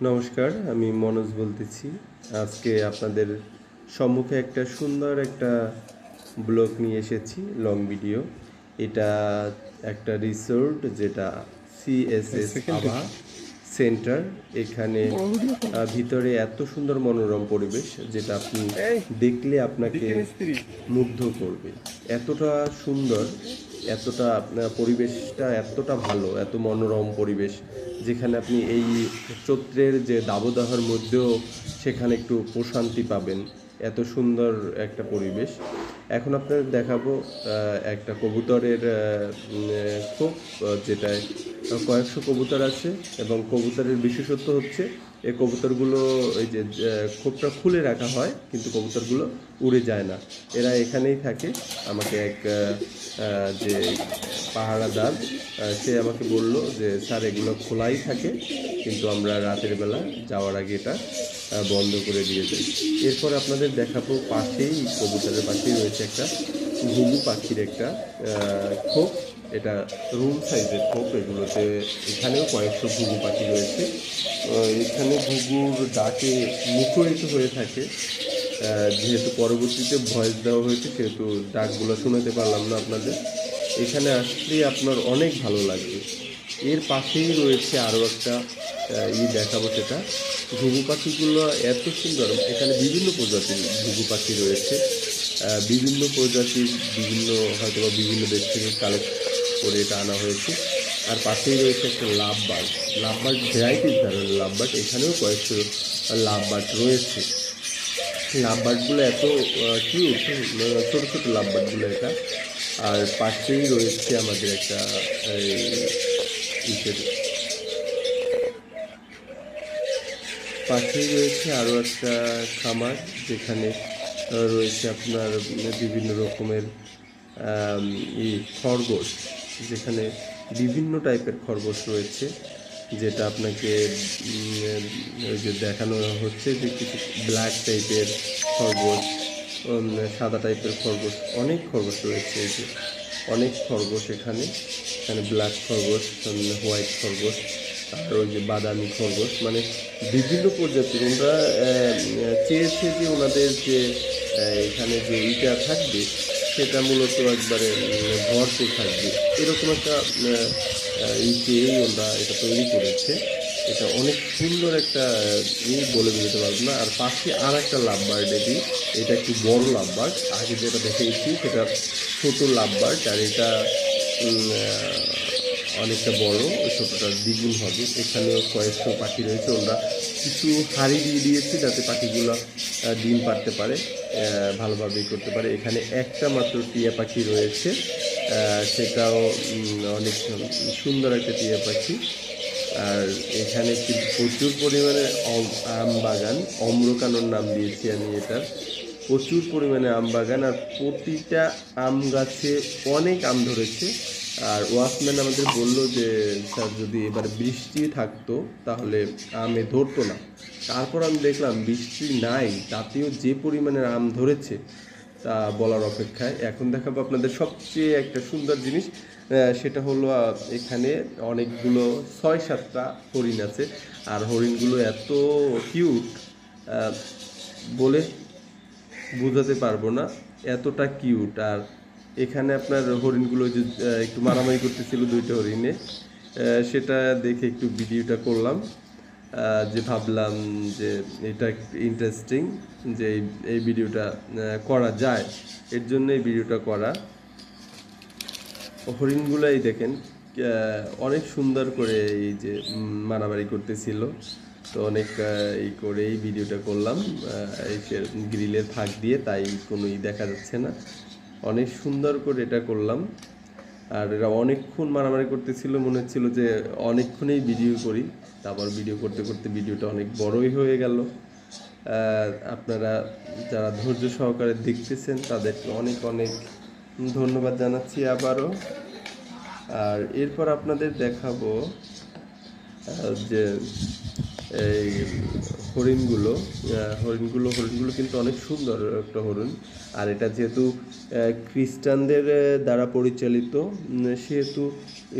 নমস্কার, আমি মনোজ বলতেছি। আজকে আপনাদের সম্মুখে একটা সুন্দর একটা ব্লগ নিয়ে এসেছি, লং ভিডিও। এটা একটা রিসোর্ট যেটা সিএসএস আভা সেন্টার। এখানে ভিতরে এত সুন্দর মনোরম পরিবেশ যেটা আপনি দেখলে আপনাকে মুগ্ধ করবে। এতটা সুন্দর, এতটা আপনার পরিবেশটা এতটা ভালো, এত মনোরম পরিবেশ যেখানে আপনি এই চৈত্রের যে দাবদাহের মধ্যেও সেখানে একটু প্রশান্তি পাবেন। এত সুন্দর একটা পরিবেশ। এখন আপনাদের দেখাবো একটা কবুতরের খোপ, যেটায় কয়েকশো কবুতর আছে এবং কবুতরের বিশেষত্ব হচ্ছে এই কবুতরগুলো ওই যে খোপটা খুলে রাখা হয় কিন্তু কবুতরগুলো উড়ে যায় না, এরা এখানেই থাকে। আমাকে এক যে পাহারাদার সে আমাকে বলল যে স্যার এগুলো খোলাই থাকে কিন্তু আমরা রাতের বেলা যাওয়ার আগে এটা বন্ধ করে দিয়ে যাই। এরপর আপনাদের দেখাবো পাশেই কবুতরের পাশেই রয়েছে একটা ঘুঘু পাখির একটা খোপ। এটা রুম সাইজের খোপ। এগুলোতে এখানেও কয়েকশো ঘুঘু পাখি রয়েছে। এখানে ঘুঘুর ডাকে মুখরিত হয়ে থাকে। যেহেতু পরবর্তীতে ভয়েস দেওয়া হয়েছে সেহেতু ডাকগুলো শোনাতে পারলাম না আপনাদের। এখানে আসলে আপনার অনেক ভালো লাগবে। এর পাশেই রয়েছে আরও একটা দেখাবো, সেটা ঘুঘু পাখিগুলো এত সুন্দর। এখানে বিভিন্ন প্রজাতির ঘুঘু পাখি রয়েছে, বিভিন্ন প্রজাতির, বিভিন্ন হয়তো বা বিভিন্ন দেশ থেকে কালেক্ট করে এটা আনা হয়েছে। আর পাশেই রয়েছে একটা love bird. Love bird varieties ধরনের লাভ বার্ড, এখানেও কয়েকশো লাভ বার্ড রয়েছে। লাভ বার্ডগুলো এত কিউট, ছোটো ছোটো লাভ বার্ডগুলো এটা। আর পাশেই রয়েছে আমাদের একটা ইসের পাশেই রয়েছে আরও একটা খামার, যেখানে রয়েছে আপনার বিভিন্ন রকমের খরগোশ, যেখানে বিভিন্ন টাইপের খরগোশ রয়েছে। যেটা আপনাকে ওই যে দেখানো হচ্ছে যে কিছু ব্ল্যাক টাইপের খরগোশ, সাদা টাইপের খরগোশ, অনেক খরগোশ রয়েছে। এই যে অনেক খরগোশ এখানে এখানে ব্ল্যাক খরগোশ, হোয়াইট খরগোশ, আর ওই যে বাদামি খরগোশ, মানে বিভিন্ন প্রজাতির। ওনারা চেয়েছে যে ওনাদের যে এখানে যে ইটা থাকবে সেটা মূলত একবারে ভরপুর থাকবে, এরকম একটা চেয়েই ওনারা এটা তৈরি করেছে। এটা অনেক সুন্দর একটা বলে দিতে পারবো না। আর পাশে আর একটা লাভ বার্ড, এটা একটু বড় লাভ বার্ড। আগে যেটা দেখেছি সেটা ছোট লাভ বার্ড, আর এটা অনেকটা বড়, ছোটোটার দ্বিগুণ হবে। এখানেও কয়েকশো পাখি রয়েছে। ওরা কিছু হাঁড়ি দিয়ে দিয়েছে যাতে পাখিগুলো ডিম পাড়তে পারে, ভালোভাবে করতে পারে। এখানে একটা মাত্র টিয়া পাখি রয়েছে, সেটাও অনেক সুন্দর একটা টিয়া পাখি। আর এখানে কিন্তু প্রচুর পরিমাণে আম বাগান, অম্রকানন নাম দিয়েছি আমি এটার। প্রচুর পরিমাণে আম বাগান, আর প্রতিটা আম গাছে অনেক আম ধরেছে। আর ওয়াচম্যান আমাদের বলল যে স্যার যদি এবার বৃষ্টি থাকতো তাহলে আমে ধরতো না। তারপর আমি দেখলাম বৃষ্টি নাই, তাতেও যে পরিমাণের আম ধরেছে তা বলার অপেক্ষায়। এখন দেখাবো আপনাদের সবচেয়ে একটা সুন্দর জিনিস, সেটা হলো এখানে অনেকগুলো 6-7টা হরিণ আছে। আর হরিণগুলো এত কিউট, বলে বোঝাতে পারবো না, এতটা কিউট। আর এখানে আপনার হরিণগুলো যে একটু মারামারি করতেছিল দুইটা হরিণে, সেটা দেখে একটু ভিডিওটা করলাম। যে ভাবলাম যে এটা একটু ইন্টারেস্টিং, যে এই ভিডিওটা করা যায়, এর জন্য এই ভিডিওটা করা। হরিণগুলাই দেখেন অনেক সুন্দর করে এই যে মারামারি করতেছিল। তো অনেক এই করে এই ভিডিওটা করলাম এই গ্রিলের ফাঁক দিয়ে, তাই কোনো দেখা যাচ্ছে না। অনেক সুন্দর করে এটা করলাম। আর এরা অনেকক্ষণ মারামারি করতেছিল, মনে হচ্ছিল যে অনেকক্ষণই ভিডিও করি। তারপর ভিডিও করতে করতে ভিডিওটা অনেক বড়ই হয়ে গেল। আপনারা যারা ধৈর্য সহকারে দেখতেছেন তাদেরকে অনেক অনেক ধন্যবাদ জানাচ্ছি আবারও। আর এরপর আপনাদের দেখাবো যে এই হরিণগুলো কিন্তু অনেক সুন্দর একটা হরিণ। আর এটা যেহেতু খ্রিস্টানদের দ্বারা পরিচালিত, সেহেতু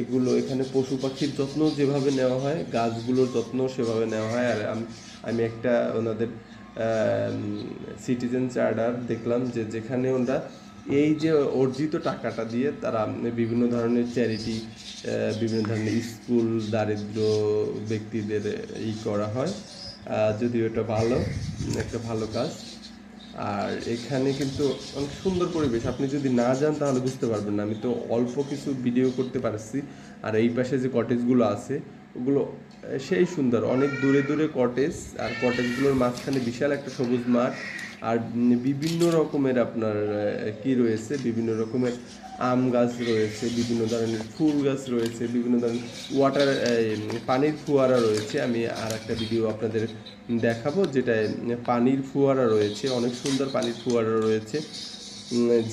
এগুলো এখানে পশু পাখির যত্ন যেভাবে নেওয়া হয়, গাছগুলোর যত্ন সেভাবে নেওয়া হয়। আর আমি একটা ওনাদের সিটিজেন চার্টার দেখলাম যেখানে ওরা এই যে অর্জিত টাকাটা দিয়ে তারা বিভিন্ন ধরনের চ্যারিটি, বিভিন্ন ধরনের স্কুল, দারিদ্র ব্যক্তিদের করা হয়। যদিও এটা একটা ভালো কাজ। আর এখানে কিন্তু অনেক সুন্দর পরিবেশ, আপনি যদি না যান তাহলে বুঝতে পারবেন না। আমি তো অল্প কিছু ভিডিও করতে পারছি। আর এই পাশে যে কটেজগুলো আছে ওগুলো সেই সুন্দর, অনেক দূরে দূরে কটেজ, আর কটেজগুলোর মাঝখানে বিশাল একটা সবুজ মাঠ। আর বিভিন্ন রকমের আপনার কি রয়েছে, বিভিন্ন রকমের আম গাছ রয়েছে, বিভিন্ন ধরনের ফুল গাছ রয়েছে, বিভিন্ন ধরনের পানির ফোয়ারা রয়েছে। আমি আর একটা ভিডিও আপনাদের দেখাবো যেটায় পানির ফোয়ারা রয়েছে, অনেক সুন্দর পানির ফোয়ারা রয়েছে,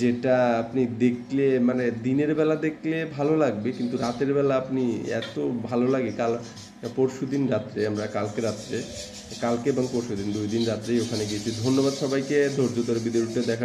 যেটা আপনি দেখলে মানে দিনের বেলা দেখলে ভালো লাগবে, কিন্তু রাতের বেলা আপনি এত ভালো লাগে। কালকে এবং পরশুদিন 2 দিন রাত্রেই ওখানে গিয়েছি। ধন্যবাদ সবাইকে ধৈর্য ধরে ভিডিওটা দেখা।